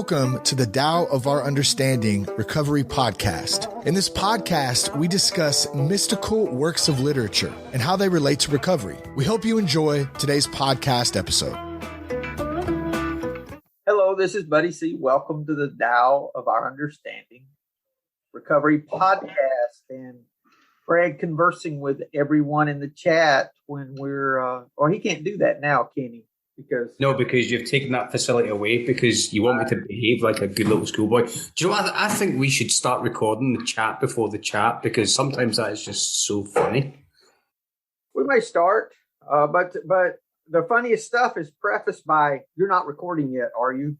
Welcome to the Tao of Our Understanding Recovery Podcast. In this podcast, we discuss mystical works of literature and how they relate to recovery. We hope you enjoy today's podcast episode. Hello, this is Buddy C. Welcome to the Tao of Our Understanding Recovery Podcast. And Fred conversing with everyone in the chat when we're, or he can't do that now, can he? Because you've taken that facility away because you want me to behave like a good little schoolboy. Do you know what? I think we should start recording the chat before the chat because sometimes that is just so funny. We may start, but the funniest stuff is prefaced by, "You're not recording yet, are you?"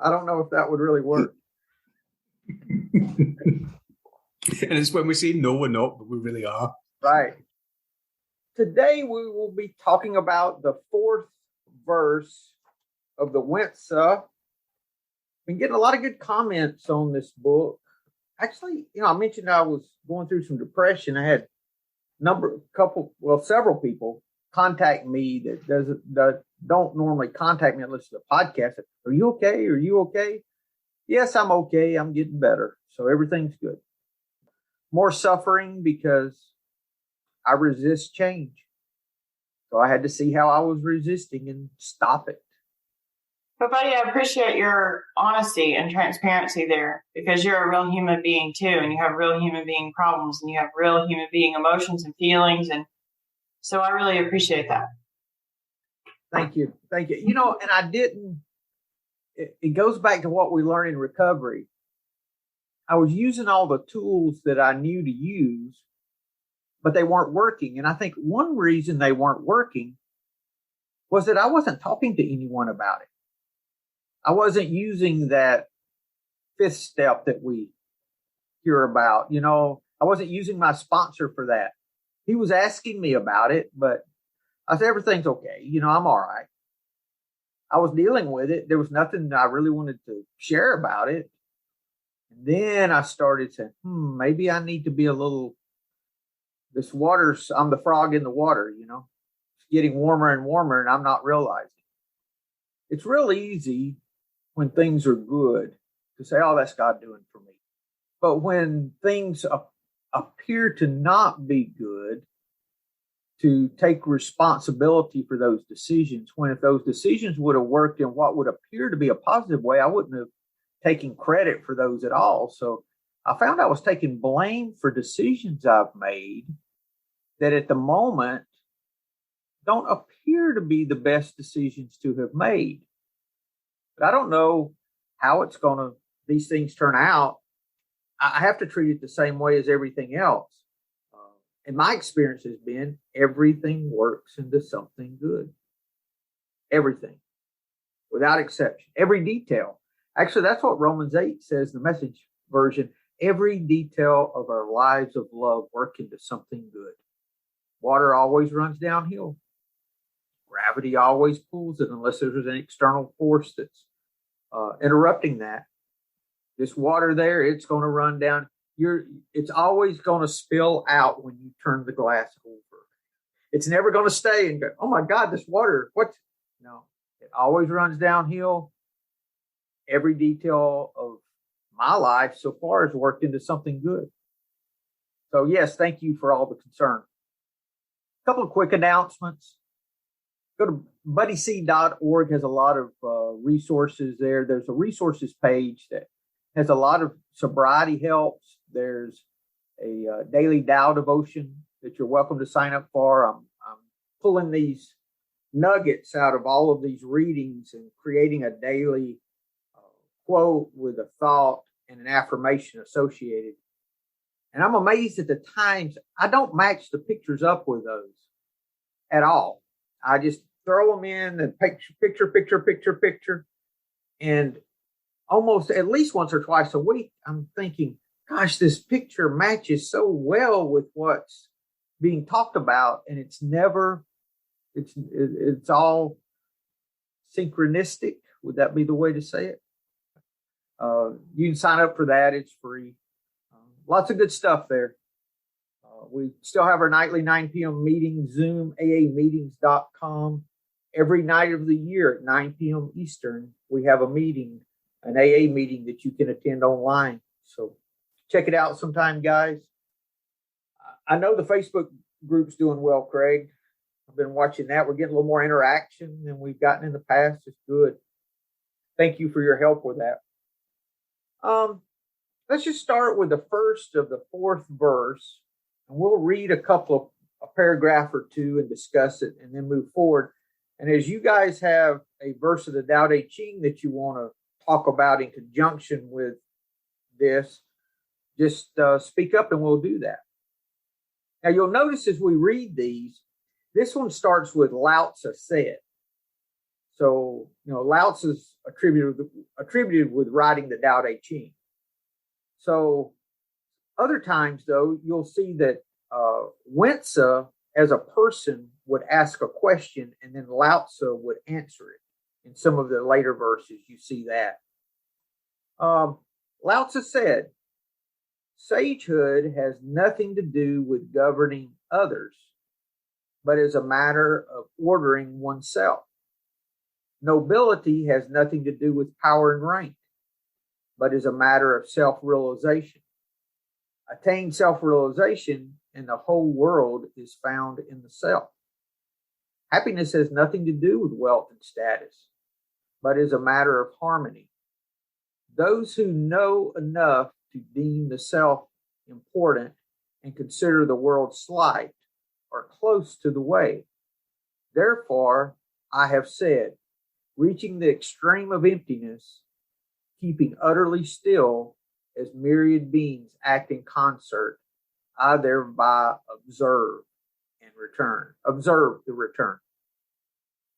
I don't know if that would really work. And it's when we say, "No, we're not," but we really are. Right. Today we will be talking about the fourth verse of the Wen-Tzu. Been getting a lot of good comments on this book. Actually, I mentioned I was going through some depression. I had several people contact me that don't normally contact me and listen to the podcast. Are you okay? Are you okay? Yes, I'm okay. I'm getting better. So everything's good. More suffering because I resist change. So I had to see how I was resisting and stop it. But buddy, I appreciate your honesty and transparency there because you're a real human being too, and you have real human being problems, and you have real human being emotions and feelings, and so I really appreciate that. Thank you. And I didn't. It goes back to what we learn in recovery. I was using all the tools that I knew to use, but they weren't working. And I think one reason they weren't working was that I wasn't talking to anyone about it. I wasn't using that fifth step that we hear about. I wasn't using my sponsor for that. He was asking me about it, but I said, everything's okay. I'm all right. I was dealing with it. There was nothing I really wanted to share about it. And then I started saying, maybe I need to be a little. This water's, I'm the frog in the water, It's getting warmer and warmer, and I'm not realizing. It's real easy when things are good to say, oh, that's God doing for me. But when things appear to not be good, to take responsibility for those decisions, when if those decisions would have worked in what would appear to be a positive way, I wouldn't have taken credit for those at all. So I found I was taking blame for decisions I've made that at the moment don't appear to be the best decisions to have made. But I don't know how these things turn out. I have to treat it the same way as everything else. And my experience has been everything works into something good. Everything, without exception, every detail. Actually, that's what Romans 8 says, the Message version. Every detail of our lives of love work into something good. Water always runs downhill. Gravity always pulls it unless there's an external force that's interrupting that. This water there, it's going to run down. It's always going to spill out when you turn the glass over. It's never going to stay and go, oh my God, this water, what? No, it always runs downhill. Every detail of my life so far has worked into something good. So yes, thank you for all the concern. A couple of quick announcements. Go to buddyc.org, has a lot of resources there. There's a resources page that has a lot of sobriety helps. There's a daily Tao devotion that you're welcome to sign up for. I'm pulling these nuggets out of all of these readings and creating a daily quote with a thought and an affirmation associated. And I'm amazed at the times I don't match the pictures up with those at all. I just throw them in and picture. And almost at least once or twice a week, I'm thinking, gosh, this picture matches so well with what's being talked about. And it's all synchronistic. Would that be the way to say it? You can sign up for that. It's free. Lots of good stuff there. We still have our nightly 9 p.m. meeting, Zoom, aameetings.com. Every night of the year at 9 p.m. Eastern, we have a meeting an AA meeting that you can attend online. So check it out sometime, guys. I know the Facebook group's doing well, Craig. I've been watching that. We're getting a little more interaction than we've gotten in the past. It's good. Thank you for your help with that. Let's just start with the first of the fourth verse, and we'll read a paragraph or two and discuss it and then move forward. And as you guys have a verse of the Tao Te Ching that you want to talk about in conjunction with this, just speak up and we'll do that. Now you'll notice as we read these, this one starts with Lao Tzu said. So, Lao Tzu's attributed with writing the Tao Te Ching. So other times, though, you'll see that Wen-Tzu, as a person, would ask a question and then Lao Tzu would answer it. In some of the later verses, you see that. Lao Tzu said, Sagehood has nothing to do with governing others, but is a matter of ordering oneself. Nobility has nothing to do with power and rank, but is a matter of self-realization. Attain self-realization, and the whole world is found in the self. Happiness has nothing to do with wealth and status, but is a matter of harmony. Those who know enough to deem the self important and consider the world slight are close to the way. Therefore, I have said, reaching the extreme of emptiness, keeping utterly still as myriad beings act in concert, I thereby observe the return.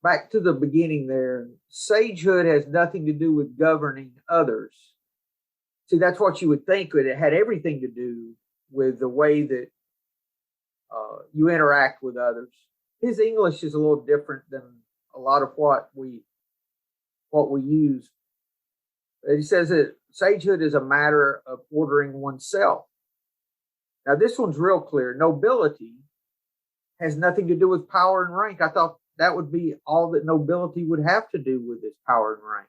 Back to the beginning there, sagehood has nothing to do with governing others. See, that's what you would think, but it had everything to do with the way that you interact with others. His English is a little different than a lot of what we use. He says that sagehood is a matter of ordering oneself. Now, this one's real clear. Nobility has nothing to do with power and rank. I thought that would be all that nobility would have to do with is power and rank.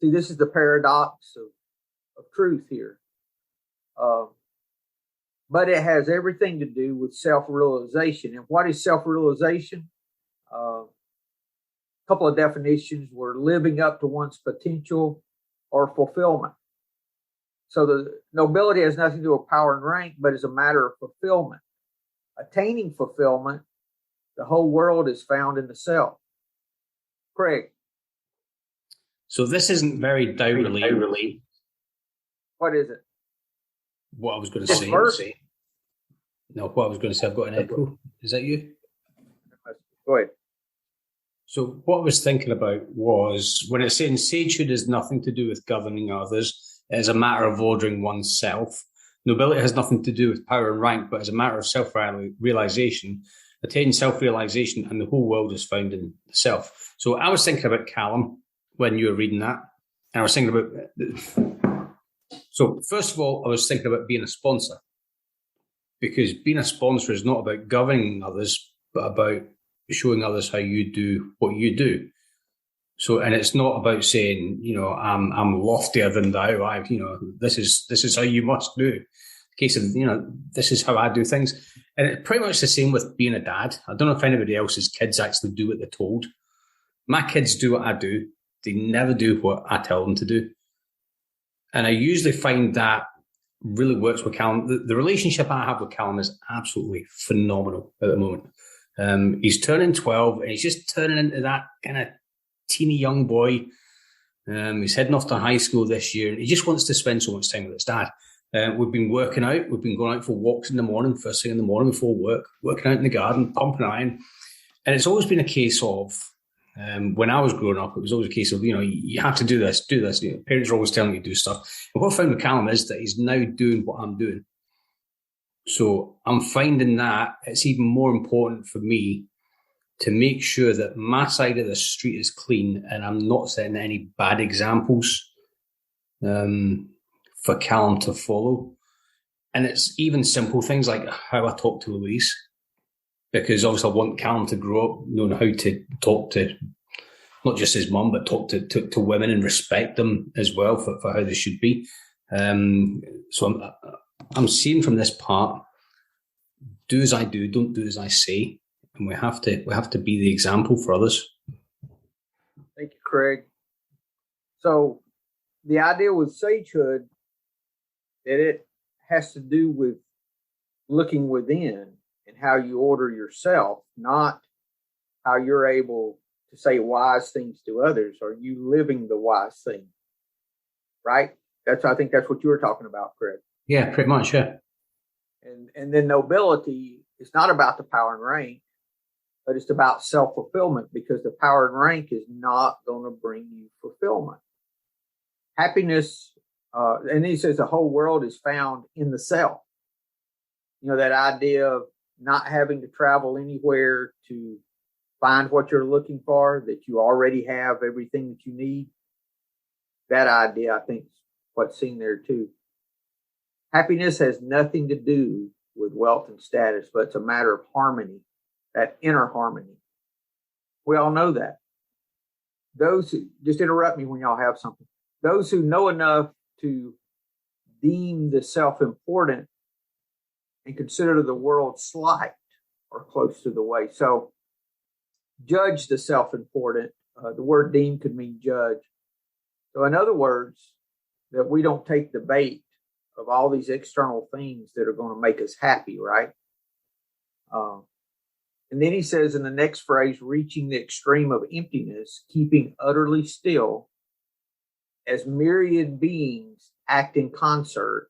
See, this is the paradox of truth here. But it has everything to do with self-realization. And what is self-realization? A couple of definitions were living up to one's potential or fulfillment. So the nobility has nothing to do with power and rank, but is a matter of fulfillment. Attaining fulfillment, the whole world is found in the self. Craig. So this isn't very Tao related. What is it? What I was going to say. No, what I was going to say, I've got an echo. Is that you? Go ahead. So what I was thinking about was when it's saying sagehood has nothing to do with governing others, it is a matter of ordering oneself. Nobility has nothing to do with power and rank, but is a matter of self-realization. Attain self-realization, and the whole world is found in the self. So I was thinking about Callum when you were reading that, and I was thinking about. So first of all, I was thinking about being a sponsor, because being a sponsor is not about governing others, but about showing others how you do what you do. So, and it's not about saying, I'm loftier than thou. This is how you must do. The case of, this is how I do things. And it's pretty much the same with being a dad. I don't know if anybody else's kids actually do what they're told. My kids do what I do. They never do what I tell them to do. And I usually find that really works with Callum. The relationship I have with Callum is absolutely phenomenal at the moment. He's turning 12 and he's just turning into that kind of teeny young boy. He's heading off to high school this year and he just wants to spend so much time with his dad. We've been working out. We've been going out for walks in the morning, first thing in the morning before work, working out in the garden, pumping iron. And it's always been a case of, when I was growing up, it was always a case of, you have to do this. Parents are always telling you to do stuff. And what I found with Callum is that he's now doing what I'm doing. So I'm finding that it's even more important for me to make sure that my side of the street is clean and I'm not setting any bad examples for Callum to follow. And it's even simple things like how I talk to Louise, because obviously I want Callum to grow up knowing how to talk to not just his mum, but talk to women and respect them as well for how they should be. So I'm seeing from this part, do as I do, don't do as I say. And we have to be the example for others. Thank you, Craig. So the idea with Sagehood, that it has to do with looking within and how you order yourself, not how you're able to say wise things to others. Are you living the wise thing? Right? I think that's what you were talking about, Craig. Yeah, pretty much, yeah. And then nobility is not about the power and rank, but it's about self-fulfillment, because the power and rank is not going to bring you fulfillment. Happiness, and he says the whole world is found in the self. You know, that idea of not having to travel anywhere to find what you're looking for, that you already have everything that you need. That idea, I think, is what's seen there too. Happiness has nothing to do with wealth and status, but it's a matter of harmony, that inner harmony. We all know that. Those who, just interrupt me when y'all have something. Those who know enough to deem the self-important and consider the world slight are close to the way. So judge the self-important. The word deem could mean judge. So in other words, that we don't take the bait of all these external things that are going to make us happy, right? And then he says in the next phrase, reaching the extreme of emptiness, keeping utterly still, as myriad beings act in concert,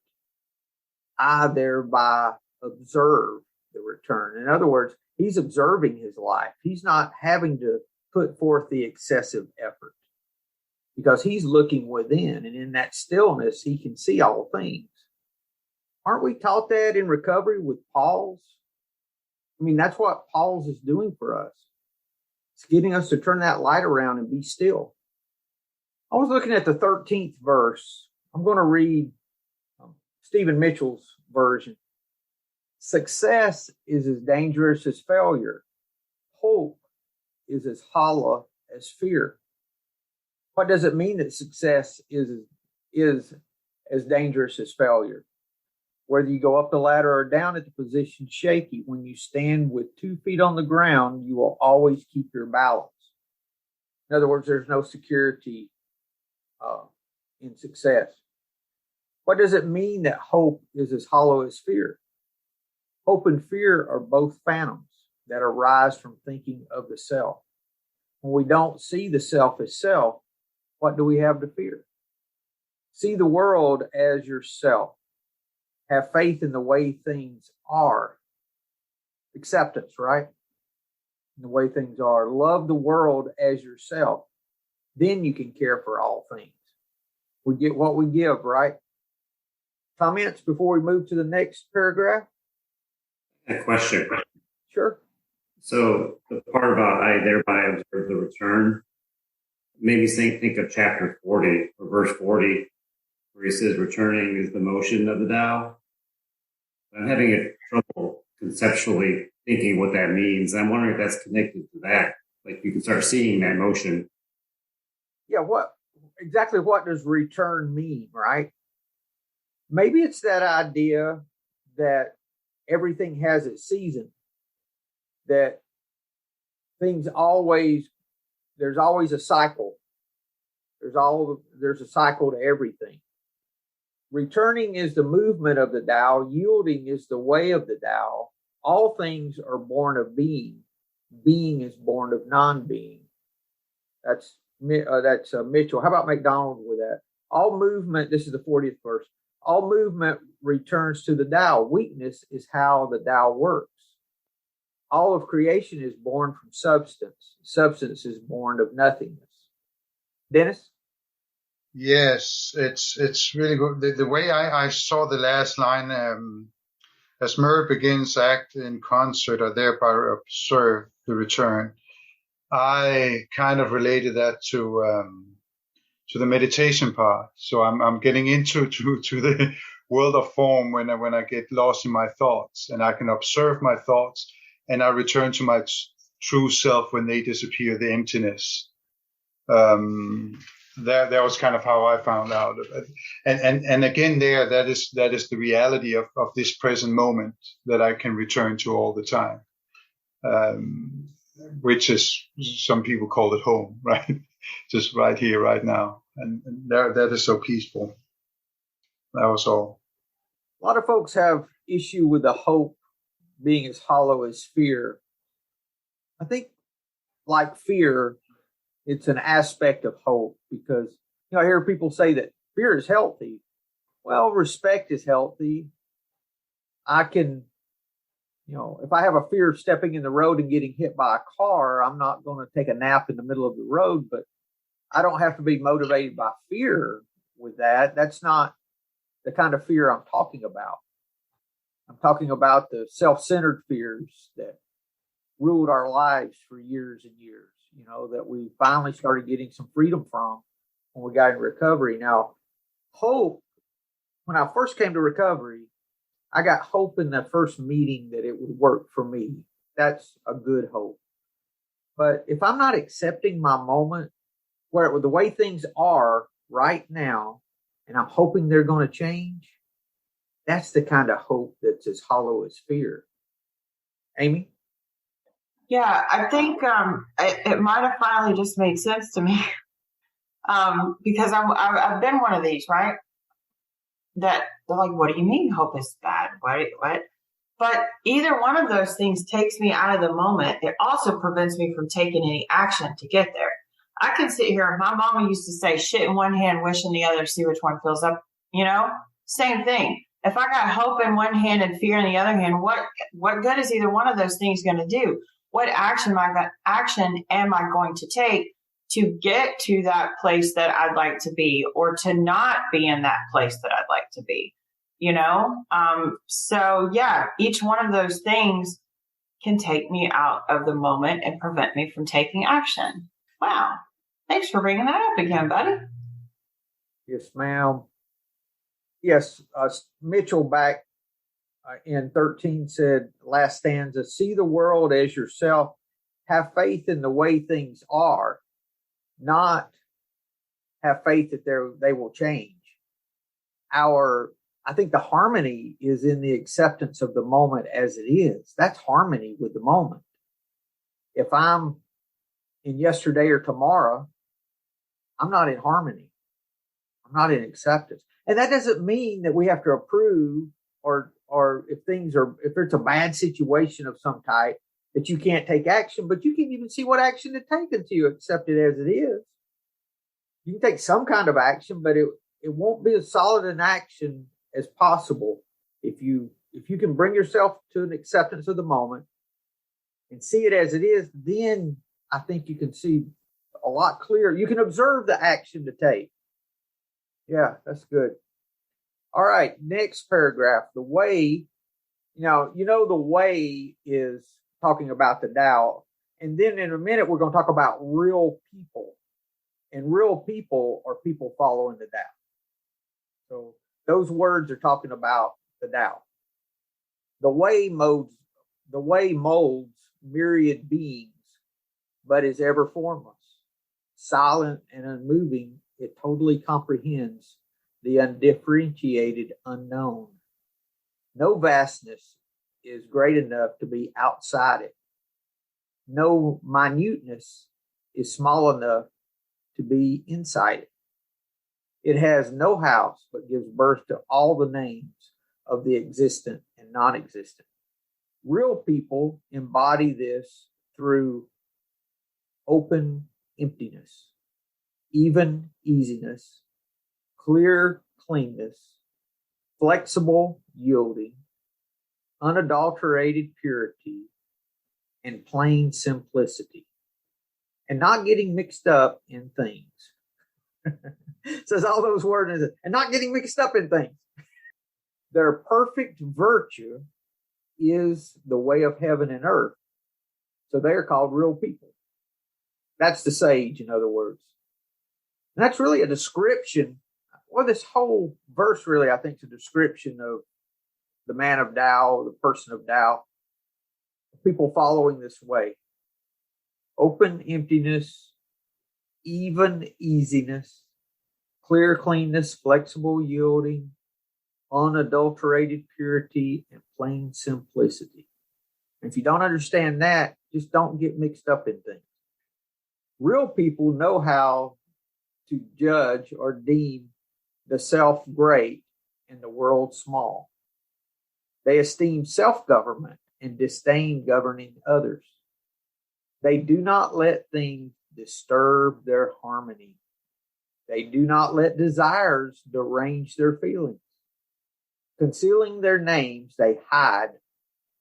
I thereby observe the return. In other words, he's observing his life. He's not having to put forth the excessive effort, because he's looking within, and in that stillness, he can see all things. Aren't we taught that in recovery with pause? I mean, that's what pause is doing for us. It's getting us to turn that light around and be still. I was looking at the 13th verse. I'm going to read Stephen Mitchell's version. Success is as dangerous as failure. Hope is as hollow as fear. What does it mean that success is as dangerous as failure? Whether you go up the ladder or down it, the position shaky. When you stand with 2 feet on the ground, you will always keep your balance. In other words, there's no security in success. What does it mean that hope is as hollow as fear? Hope and fear are both phantoms that arise from thinking of the self. When we don't see the self as self, what do we have to fear? See the world as yourself. Have faith in the way things are. Acceptance, right? In the way things are. Love the world as yourself. Then you can care for all things. We get what we give, right? Comments before we move to the next paragraph? A question. Sure. So the part about I thereby observe the return made me think of chapter 40 or verse 40, where he says returning is the motion of the Tao. I'm having a trouble conceptually thinking what that means. I'm wondering if that's connected to that. Like you can start seeing that motion. Yeah, what does return mean, right? Maybe it's that idea that everything has its season, that there's always a cycle. There's a cycle to everything. Returning is the movement of the Tao. Yielding is the way of the Tao. All things are born of being. Being is born of non-being. That's Mitchell. How about McDonald with that? All movement, this is the 40th verse, all movement returns to the Tao. Weakness is how the Tao works. All of creation is born from substance. Substance is born of nothingness. Dennis? Yes, it's really good. The way I saw the last line, as mirror begins act in concert, or thereby observe the return. I kind of related that to the meditation part. So I'm getting into the world of form when I get lost in my thoughts, and I can observe my thoughts, and I return to my true self when they disappear, the emptiness. That was kind of how I found out. And again, that is the reality of this present moment that I can return to all the time, which is, some people call it home, right? Just right here, right now, and that is so peaceful. That was all. A lot of folks have issue with the hope being as hollow as fear. I think, like fear, it's an aspect of hope, because I hear people say that fear is healthy. Well, respect is healthy. I can, if I have a fear of stepping in the road and getting hit by a car, I'm not going to take a nap in the middle of the road, but I don't have to be motivated by fear with that. That's not the kind of fear I'm talking about. I'm talking about the self-centered fears that ruled our lives for years and years, that we finally started getting some freedom from when we got in recovery. Now, hope, when I first came to recovery, I got hope in the first meeting that it would work for me. That's a good hope. But if I'm not accepting my moment, where the way things are right now, and I'm hoping they're going to change, that's the kind of hope that's as hollow as fear. Amy? Yeah, I think it might have finally just made sense to me, because I've been one of these, right? That they're like, what do you mean hope is bad? What? But either one of those things takes me out of the moment. It also prevents me from taking any action to get there. I can sit here. My mama used to say, shit in one hand, wish in the other, see which one fills up, same thing. If I got hope in one hand and fear in the other hand, what good is either one of those things going to do? What action am I going to take to get to that place that I'd like to be, or to not be in that place that I'd like to be? So yeah, each one of those things can take me out of the moment and prevent me from taking action. Wow. Thanks for bringing that up again, buddy. Yes, ma'am. Yes, Mitchell back in 13 said, last stanza, see the world as yourself, have faith in the way things are, not have faith that they will change. I think the harmony is in the acceptance of the moment as it is. That's harmony with the moment. If I'm in yesterday or tomorrow, I'm not in harmony. I'm not in acceptance. And that doesn't mean that we have to approve or if it's a bad situation of some type that you can't take action, but you can even see what action to take until you accept it as it is. You can take some kind of action, but it won't be as solid an action as possible if you can bring yourself to an acceptance of the moment and see it as it is. Then I think you can see a lot clearer. You can observe the action to take. Yeah, that's good. All right, next paragraph. The way, the way is talking about the Tao. And then in a minute, we're going to talk about real people. And real people are people following the Tao. So those words are talking about the Tao. The way molds myriad beings, but is ever formless. Silent and unmoving, it totally comprehends the undifferentiated unknown. No vastness is great enough to be outside it. No minuteness is small enough to be inside it. It has no house, but gives birth to all the names of the existent and non-existent. Real people embody this through open emptiness, even easiness, clear cleanness, flexible yielding, unadulterated purity, and plain simplicity, and not getting mixed up in things. Says all those words, and not getting mixed up in things. Their perfect virtue is the way of heaven and earth. So they are called real people. That's the sage, in other words. And that's really a description. Well, this whole verse really, I think, is a description of the man of Tao, the person of Tao, people following this way. Open emptiness, even easiness, clear cleanness, flexible yielding, unadulterated purity, and plain simplicity. If you don't understand that, just don't get mixed up in things. Real people know how to judge or deem the self great and the world small. They esteem self-government and disdain governing others. They do not let things disturb their harmony. They do not let desires derange their feelings. Concealing their names, they hide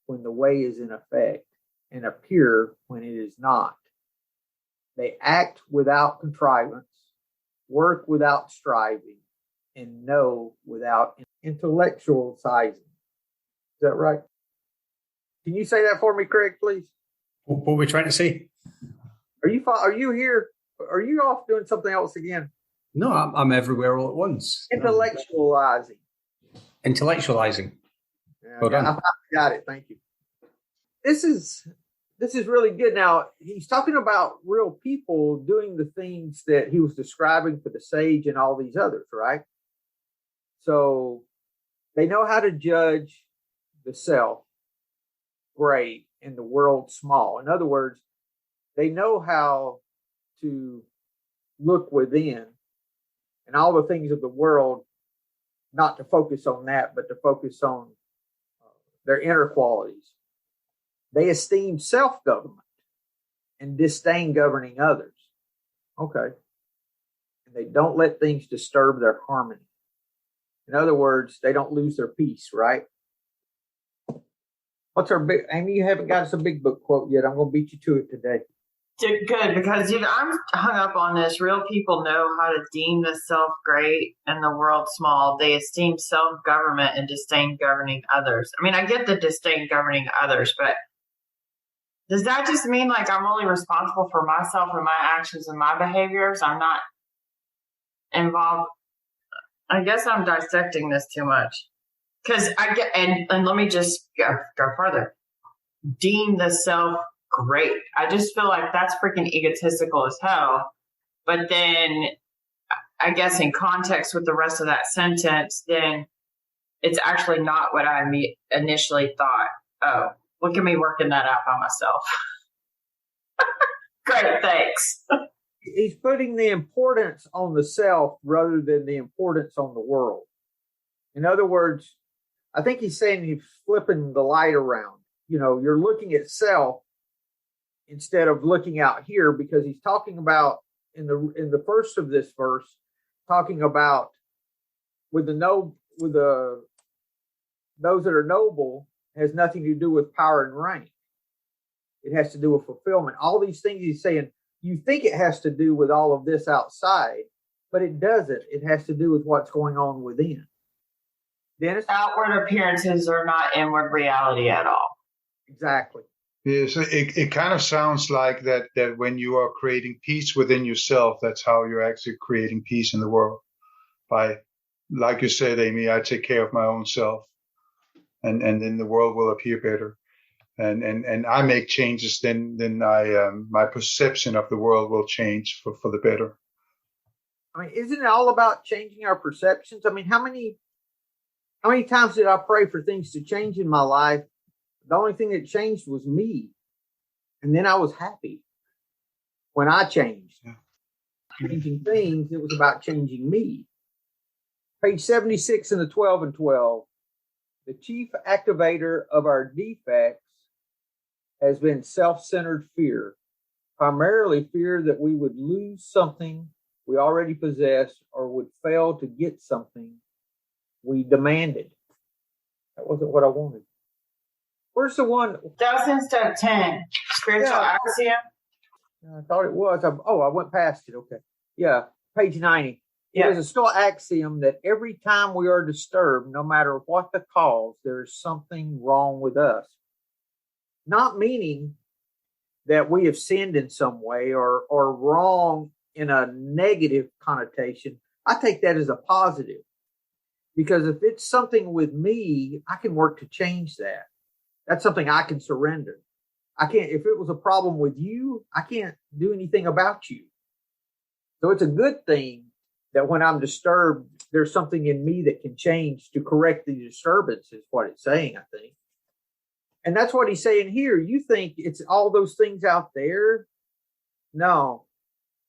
when the way is in effect and appear when it is not. They act without contrivance, work without striving, and know without intellectualizing. Is that right? Can you say that for me, Craig, please? What were we trying to say? Are you here? Are you off doing something else again? No, I'm everywhere all at once. Intellectualizing. Intellectualizing. Yeah, Well done. I got it. Thank you. This is really good. Now, he's talking about real people doing the things that he was describing for the sage and all these others, right? So they know how to judge the self great and the world small. In other words, they know how to look within and all the things of the world, not to focus on that, but to focus on their inner qualities. They esteem self-government and disdain governing others. Okay. And they don't let things disturb their harmony. In other words, they don't lose their peace, right? What's our big, Amy, you haven't got us a big book quote yet. I'm going to beat you to it today. Good, because I'm hung up on this. Real people know how to deem the self great and the world small. They esteem self-government and disdain governing others. I mean, I get the disdain governing others, but does that just mean like I'm only responsible for myself and my actions and my behaviors? I'm not involved. I guess I'm dissecting this too much. Because I get, and let me just go further. Deem the self great. I just feel like that's freaking egotistical as hell. But then I guess in context with the rest of that sentence, then it's actually not what I initially thought. Oh, look at me working that out by myself. Great, thanks. He's putting the importance on the self rather than the importance on the world. In other words, I think he's saying he's flipping the light around. You know, you're looking at self instead of looking out here, because he's talking about in the first of this verse, talking about with those that are noble has nothing to do with power and rank. It has to do with fulfillment. All these things he's saying, you think it has to do with all of this outside, but it doesn't. It has to do with what's going on within. Dennis? Outward appearances are not inward reality at all. Exactly. Yeah, so it kind of sounds like that when you are creating peace within yourself, that's how you're actually creating peace in the world. By, like you said, Amy, I take care of my own self, and then the world will appear better. And I make changes, then my perception of the world will change for the better. I mean, isn't it all about changing our perceptions? I mean, how many times did I pray for things to change in my life? The only thing that changed was me. And then I was happy when I changed. Yeah. Changing things, it was about changing me. Page 76 in the 12 and 12. The chief activator of our defects has been self-centered fear, primarily fear that we would lose something we already possess or would fail to get something we demanded. That wasn't what I wanted. Where's the one? That was in step 10, spiritual axiom. I thought it was. I went past it. Okay. Yeah, page 90. Yeah. It is a still axiom that every time we are disturbed, no matter what the cause, there is something wrong with us. Not meaning that we have sinned in some way or wrong in a negative connotation. I take that as a positive. Because if it's something with me, I can work to change that. That's something I can surrender. I can't, if it was a problem with you, I can't do anything about you. So it's a good thing that when I'm disturbed, there's something in me that can change to correct the disturbance, is what it's saying, I think. And that's what he's saying here. You think it's all those things out there? No,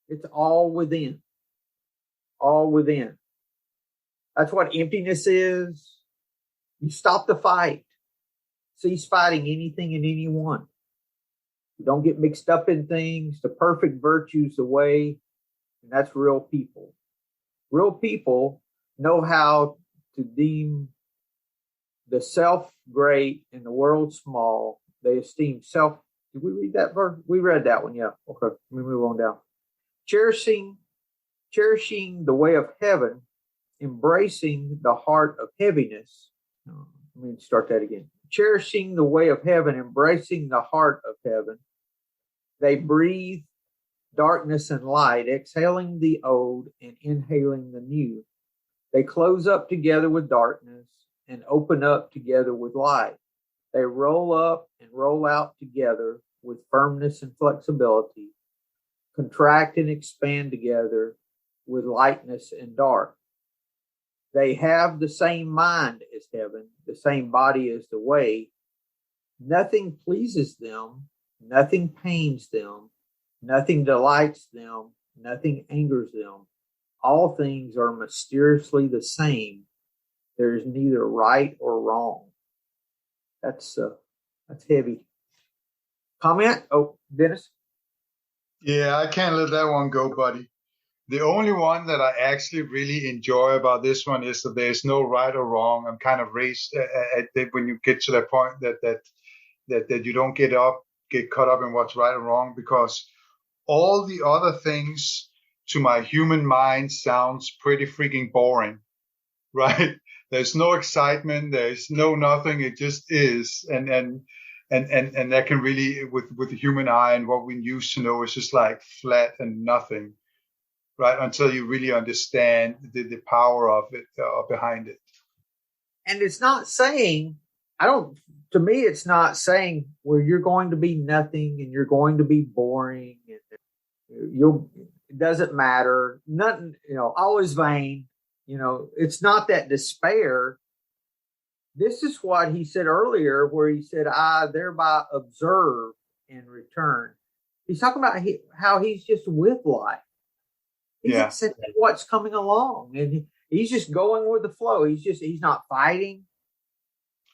it's all within. All within. That's what emptiness is. You stop the fight. Cease fighting anything and anyone. You don't get mixed up in things. The perfect virtue's the way, and that's real people. Real people know how to deem the self great and the world small. They esteem self. Did we read that verse? We read that one, yeah. Okay, let me move on down. Cherishing the way of heaven, embracing the heart of heaviness. Let me start that again. Cherishing the way of heaven, embracing the heart of heaven. They breathe darkness and light, exhaling the old and inhaling the new. They close up together with darkness and open up together with light. They roll up and roll out together with firmness and flexibility, contract and expand together with lightness and dark. They have the same mind as heaven, the same body as the way. Nothing pleases them, nothing pains them, nothing delights them, nothing angers them. All things are mysteriously the same. There is neither right or wrong. That's heavy. Comment? Oh, Dennis? Yeah, I can't let that one go, buddy. The only one that I actually really enjoy about this one is that there's no right or wrong. I'm kind of raised when you get to that point that you don't get caught up in what's right or wrong, because all the other things to my human mind sounds pretty freaking boring, right? There's no excitement. There's no nothing. It just is. And that can really, with the human eye and what we used to know, is just like flat and nothing, right? Until you really understand the power of it behind it. And it's not saying, to me, it's not saying, well, you're going to be nothing and you're going to be boring and it doesn't matter. Nothing, all is vain. It's not that despair. This is what he said earlier, where he said, I thereby observe and return. He's talking about how he's just with life. He's accepting what's coming along, and he's just going with the flow. He's not fighting.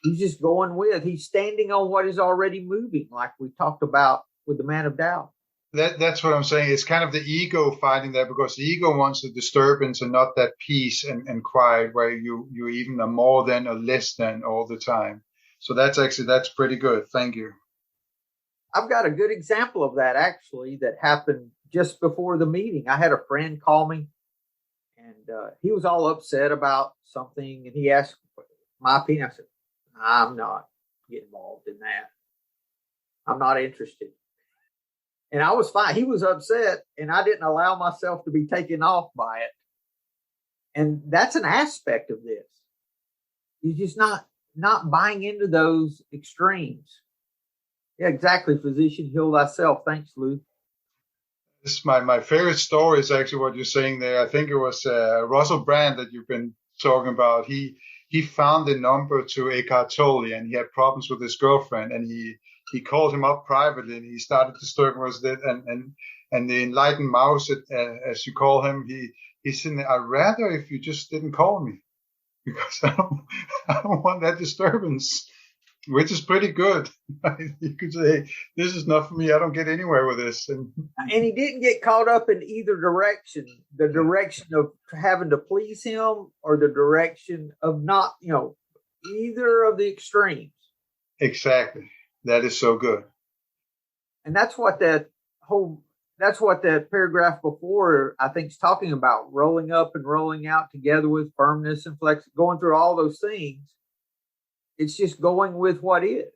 He's just going with. He's standing on what is already moving, like we talked about with the man of doubt. That's what I'm saying. It's kind of the ego fighting that, because the ego wants the disturbance and not that peace and quiet where you even are more than or less than all the time. So that's pretty good. Thank you. I've got a good example of that, actually, that happened just before the meeting. I had a friend call me, and he was all upset about something, and he asked my opinion. I said, I'm not getting involved in that. I'm not interested. And I was fine. He was upset, and I didn't allow myself to be taken off by it. And that's an aspect of this. He's just not buying into those extremes. Yeah, exactly. Physician, heal thyself. Thanks, Lou. This is my favorite story is actually what you're saying there. I think it was Russell Brand that you've been talking about. He found the number to Eckhart Tolle, and he had problems with his girlfriend, and he called him up privately, and he started disturbing us. And the enlightened mouse, as you call him, he's saying, I'd rather if you just didn't call me, because I don't want that disturbance, which is pretty good. You could say, this is not for me. I don't get anywhere with this. And he didn't get caught up in either direction, the direction of having to please him or the direction of not, either of the extremes. Exactly. That is so good. And that's what that paragraph before, I think, is talking about, rolling up and rolling out together with firmness and flex, going through all those things. It's just going with what is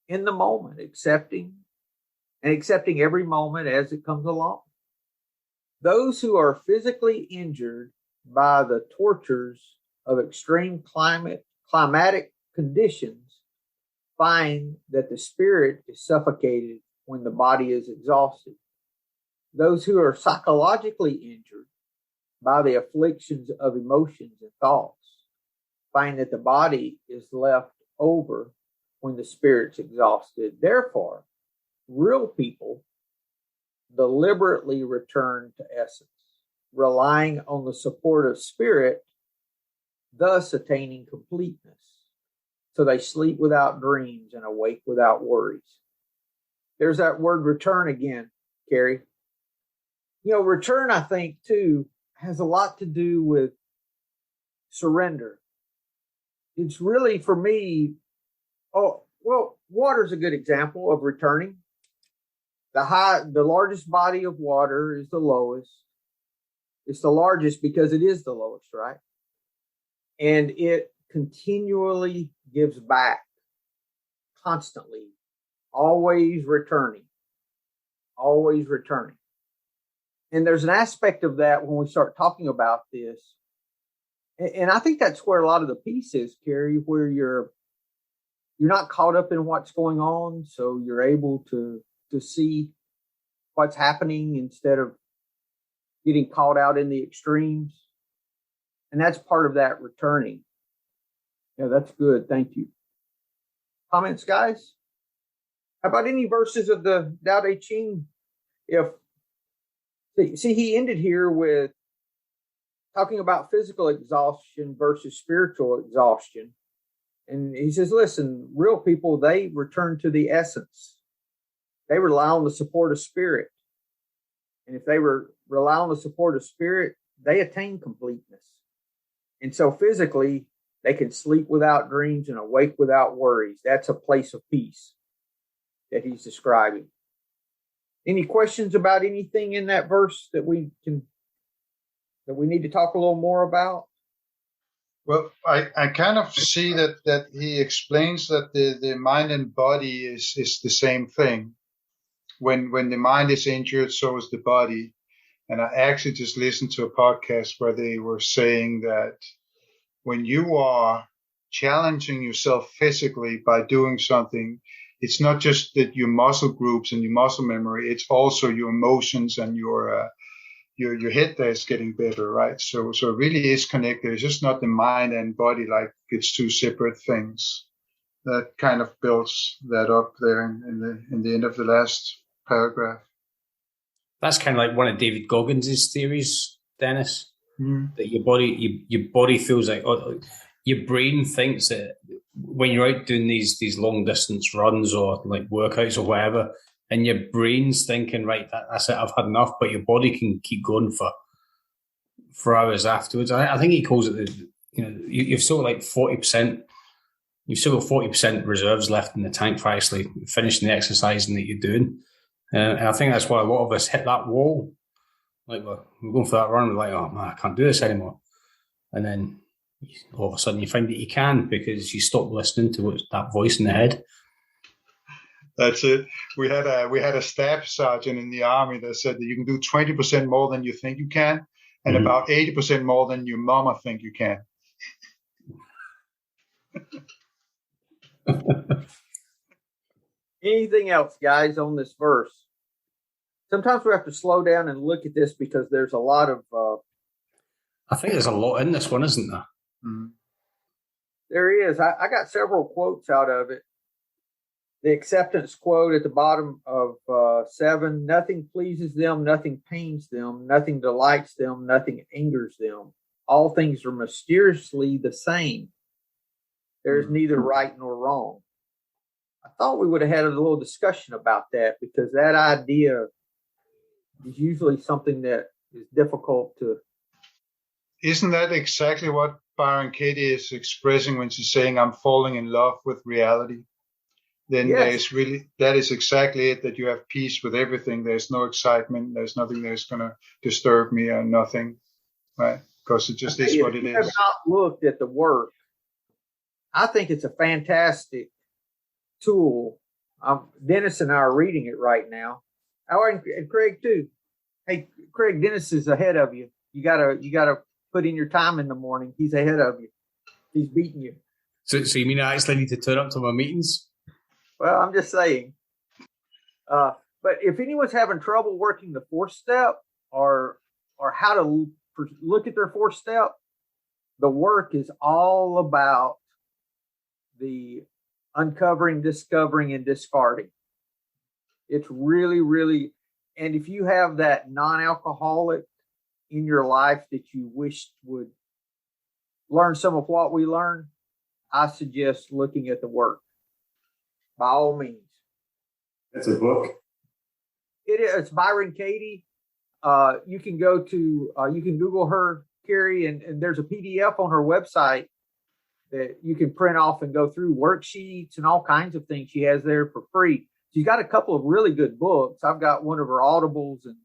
in the moment, accepting every moment as it comes along. Those who are physically injured by the tortures of extreme climatic conditions find that the spirit is suffocated when the body is exhausted. those who are psychologically injured by the afflictions of emotions and thoughts find that the body is left over when the spirit's exhausted. Therefore, real people deliberately return to essence, relying on the support of spirit, thus attaining completeness. So they sleep without dreams and awake without worries. There's that word return again, Carrie. Return, I think, too, has a lot to do with surrender. It's really, for me, water's a good example of returning. The largest body of water is the lowest. It's the largest because it is the lowest, right? And it continually gives back, constantly, always returning. And there's an aspect of that when we start talking about this. And I think that's where a lot of the peace is, Carrie, where you're not caught up in what's going on, so you're able to see what's happening instead of getting caught out in the extremes. And that's part of that returning. Yeah, that's good. Thank you. Comments, guys? How about any verses of the Tao Te Ching? He ended here with talking about physical exhaustion versus spiritual exhaustion. And he says, listen, real people, they return to the essence. They rely on the support of spirit. And if they rely on the support of spirit, they attain completeness. And so physically, they can sleep without dreams and awake without worries. That's a place of peace that he's describing. Any questions about anything in that verse that we need to talk a little more about? Well, I kind of see that he explains that the mind and body is the same thing. When the mind is injured, so is the body. And I actually just listened to a podcast where they were saying that when you are challenging yourself physically by doing something, it's not just that your muscle groups and your muscle memory, it's also your emotions and your head that's getting better, right? So it really is connected. It's just not the mind and body like it's two separate things. That kind of builds that up there in the end of the last paragraph. That's kind of like one of David Goggins' theories, Dennis. That your body feels like, your brain thinks that when you're out doing these long distance runs or like workouts or whatever, and your brain's thinking, right, that's it, I've had enough, but your body can keep going for hours afterwards. I think he calls it you've still got like 40%. You've still got 40% reserves left in the tank for actually finishing the exercising that you're doing. And I think that's why a lot of us hit that wall. Like we're going for that run, we're like, oh man, I can't do this anymore. And then all of a sudden you find that you can because you stop listening to that voice in the head. That's it. We had a staff sergeant in the army that said that you can do 20% more than you think you can, and about 80% more than your mama think you can. Anything else, guys, on this verse? Sometimes we have to slow down and look at this because there's a lot of... I think there's a lot in this one, isn't there? Mm-hmm. There is. I got several quotes out of it. The acceptance quote at the bottom of 7, nothing pleases them, nothing pains them, nothing delights them, nothing angers them. All things are mysteriously the same. There's neither right nor wrong. I thought we would have had a little discussion about that because that idea is usually something that is difficult to... Isn't that exactly what Byron Katie is expressing when she's saying, I'm falling in love with reality? Then yes. That is exactly it, that you have peace with everything. There's no excitement. There's nothing that's going to disturb me or nothing, right? Because it just is what it is. If you have not looked at the work, I think it's a fantastic tool. Dennis and I are reading it right now. And Craig too. Hey, Craig, Dennis is ahead of you. You gotta put in your time in the morning. He's ahead of you. He's beating you. So you mean I actually need to turn up to my meetings? Well, I'm just saying. But if anyone's having trouble working the fourth step or how to look at their fourth step, the work is all about the uncovering, discovering, and discarding. It's really, really, and if you have that non-alcoholic in your life that you wished would learn some of what we learn, I suggest looking at the work by all means. That's a book. It's Byron Katie. You can go to, you can Google her, Carrie, and there's a PDF on her website that you can print off and go through worksheets and all kinds of things she has there for free. She's got a couple of really good books. I've got one of her audibles, and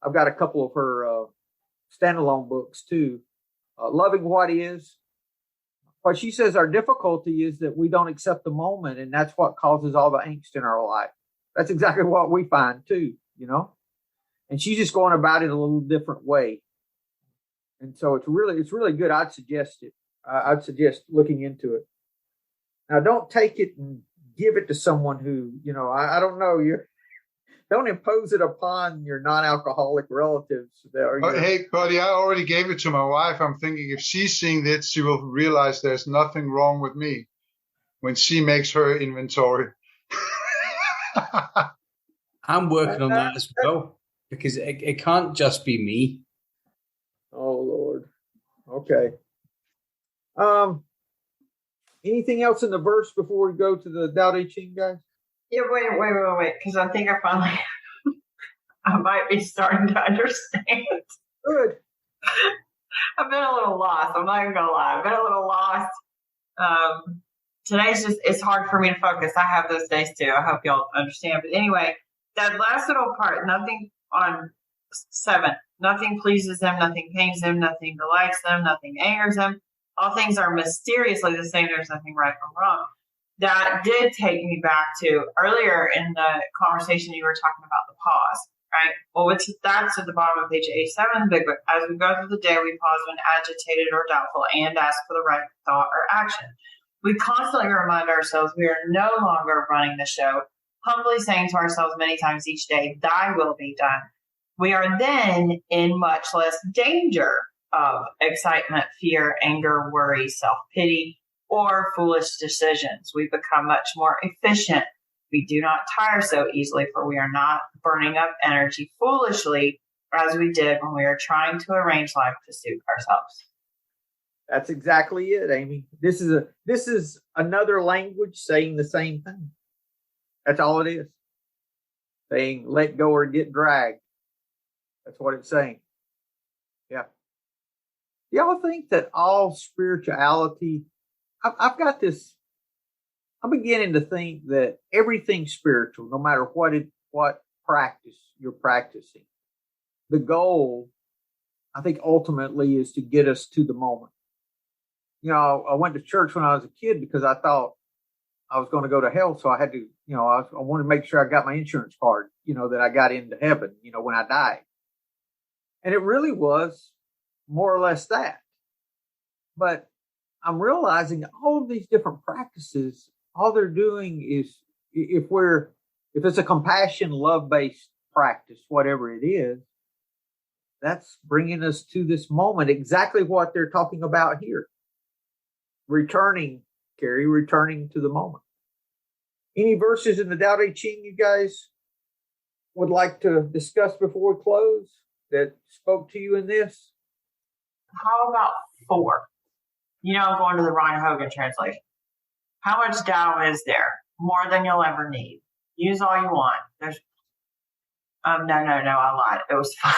I've got a couple of her standalone books too. Loving What Is. What she says our difficulty is that we don't accept the moment, and that's what causes all the angst in our life. That's exactly what we find too, you know. And she's just going about it a little different way. And so it's really good. I'd suggest it. I'd suggest looking into it. Now, don't take it and give it to someone who, you know, I don't know. Don't impose it upon your non-alcoholic relatives. Hey, buddy, I already gave it to my wife. I'm thinking if she's seeing this, she will realize there's nothing wrong with me when she makes her inventory. I'm working on that as well, because it can't just be me. Oh, Lord. Okay. Anything else in the verse before we go to the Tao Te Ching, guys? Yeah, wait, because I think I finally, I might be starting to understand. Good. I've been a little lost. I'm not even going to lie. I've been a little lost. Today's it's hard for me to focus. I have those days too. I hope y'all understand. But anyway, that last little part, nothing on 7, nothing pleases them, nothing pains them, nothing delights them, nothing angers them. All things are mysteriously the same. There's nothing right or wrong. That did take me back to earlier in the conversation you were talking about the pause, right? Well, that's at the bottom of page 87 of the big book. As we go through the day, we pause when agitated or doubtful and ask for the right thought or action. We constantly remind ourselves we are no longer running the show, humbly saying to ourselves many times each day, thy will be done. We are then in much less danger of excitement, fear, anger, worry, self-pity, or foolish decisions. We become much more efficient. We do not tire so easily, for we are not burning up energy foolishly as we did when we were trying to arrange life to suit ourselves. That's exactly it, Amy. This is another language saying the same thing. That's all it is. Saying let go or get dragged. That's what it's saying. Yeah. Y'all think that all spirituality, I've got this, I'm beginning to think that everything's spiritual, no matter what practice you're practicing. The goal, I think, ultimately is to get us to the moment. You know, I went to church when I was a kid because I thought I was going to go to hell. So I had to, you know, I wanted to make sure I got my insurance card, you know, that I got into heaven, you know, when I died. And it really was more or less that. But I'm realizing all of these different practices, all they're doing is, if it's a compassion, love-based practice, whatever it is, that's bringing us to this moment, exactly what they're talking about here. Returning to the moment. Any verses in the Tao Te Ching you guys would like to discuss before we close that spoke to you in this? How about 4? You know, I'm going to the Ron Hogan translation. How much Tao is there? More than you'll ever need. Use all you want. There's no, I lied. It was 5.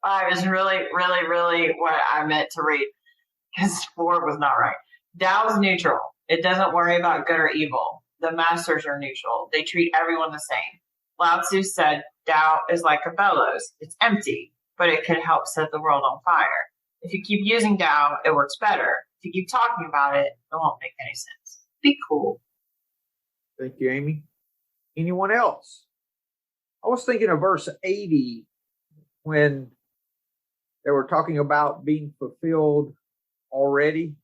5 is really, really, really what I meant to read, because 4 was not right. Tao is neutral. It doesn't worry about good or evil. The masters are neutral. They treat everyone the same. Lao Tzu said, Tao is like a bellows. It's empty, but it can help set the world on fire. If you keep using Tao, it works better. If you keep talking about it, it won't make any sense. Be cool. Thank you, Amy. Anyone else? I was thinking of verse 80 when they were talking about being fulfilled already.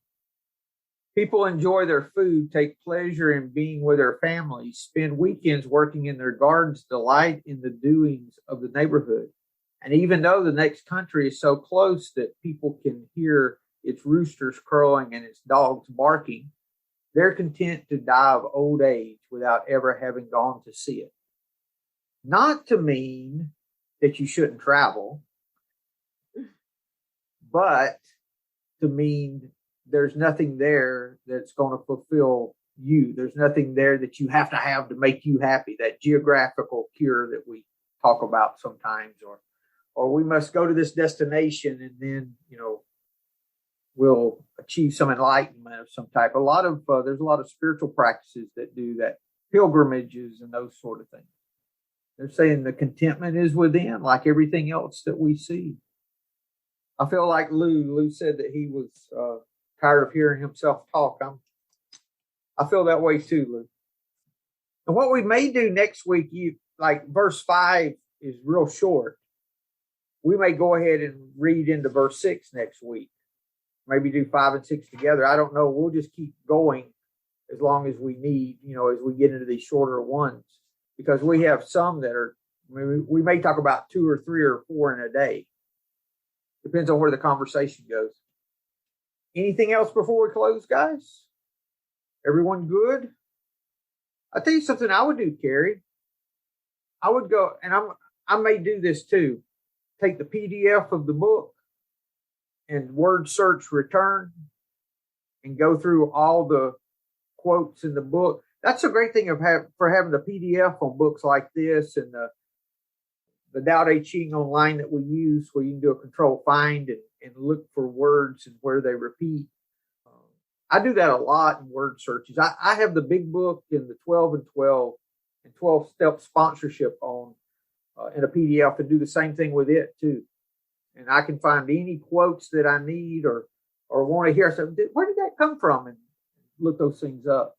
People enjoy their food, take pleasure in being with their families, spend weekends working in their gardens, delight in the doings of the neighborhood. And even though the next country is so close that people can hear its roosters crowing and its dogs barking, they're content to die of old age without ever having gone to see it. Not to mean that you shouldn't travel, but to mean there's nothing there that's going to fulfill you. There's nothing there that you have to make you happy. That geographical cure that we talk about sometimes, or we must go to this destination and then, we'll achieve some enlightenment of some type. There's a lot of spiritual practices that do that, pilgrimages and those sort of things. They're saying the contentment is within, like everything else that we see. I feel like Lou said that he was tired of hearing himself talk. I feel that way too, Lou. And what we may do next week, like verse 5 is real short. We may go ahead and read into verse 6 next week. Maybe do 5 and 6 together. I don't know. We'll just keep going as long as we need, as we get into these shorter ones, because we have some that are, we may talk about 2 or 3 or 4 in a day. Depends on where the conversation goes. Anything else before we close, guys? Everyone good? I'll tell you something I would do, Carrie. I would go, and I may do this too. Take the PDF of the book and word search return and go through all the quotes in the book. That's a great thing for having the PDF on books like this, and the Tao Te Ching online that we use, where you can do a control find and look for words and where they repeat. I do that a lot in word searches. I have the big book and the 12 and 12 and 12-step sponsorship on in a PDF, and do the same thing with it too. And I can find any quotes that I need or want to hear. So where did that come from? And look those things up.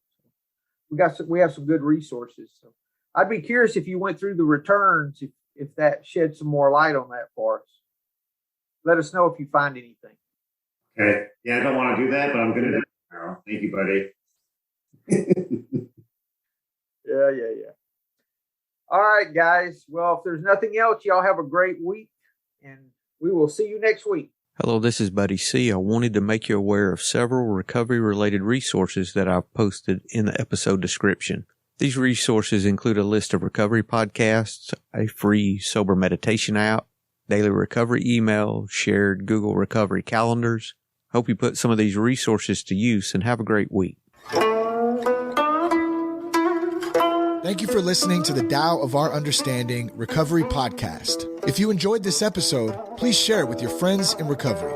We have some good resources. So I'd be curious if you went through the returns, if that sheds some more light on that for us. Let us know if you find anything. Okay. Yeah, I don't want to do that, but I'm going to do it tomorrow. Thank you, buddy. Yeah. All right, guys. Well, if there's nothing else, y'all have a great week, and we will see you next week. Hello, this is Buddy C. I wanted to make you aware of several recovery-related resources that I've posted in the episode description. These resources include a list of recovery podcasts, a free sober meditation app, daily recovery email, shared Google recovery calendars. Hope you put some of these resources to use and have a great week. Thank you for listening to the Tao of Our Understanding Recovery Podcast. If you enjoyed this episode, please share it with your friends in recovery.